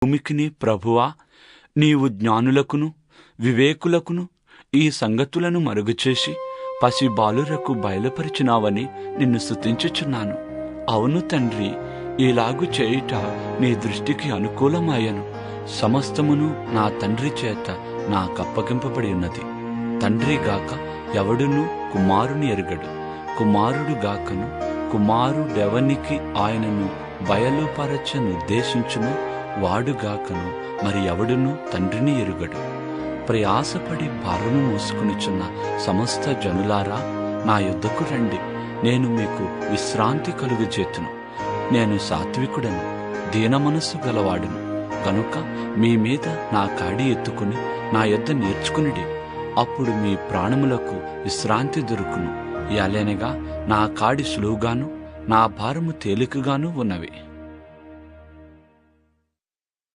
భూమికిని ప్రభువా, నీవు జ్ఞానులకును వివేకులకును ఈ సంగతులను మరుగుచేసి పసిబాలురకు బయలుపరిచినావని నిన్ను స్తుతించుచున్నాను. అవును తండ్రి, ఇలాగు చేయుట నీ దృష్టికి అనుకూలమాయను. సమస్తమును నా తండ్రి చేత నాకప్పగింపబడి ఉన్నది. తండ్రిగాక ఎవడునూ కుమారుని ఎరుగడు, కుమారుడు గాకను కుమారుడెవనికి ఆయనను బయలుపరచ నిర్దేశించును వాడుగాకను మరి ఎవడునూ తండ్రిని ఎరుగడు. ప్రయాసపడి భారము మోసుకునిచున్న సమస్త జనులారా, నా యొద్దకు రండి, నేను మీకు విశ్రాంతి కలుగజేతును. నేను సాత్వికుడను, దీన మనస్సు గలవాడును కనుక మీ మీద నా కాడి ఎత్తుకుని నా యొద్ద నేర్చుకునిడి. అప్పుడు మీ ప్రాణములకు విశ్రాంతి దొరుకును. యాలేనగా నా కాడి సులువుగాను నా భారము తేలికగాను ఉన్నవి.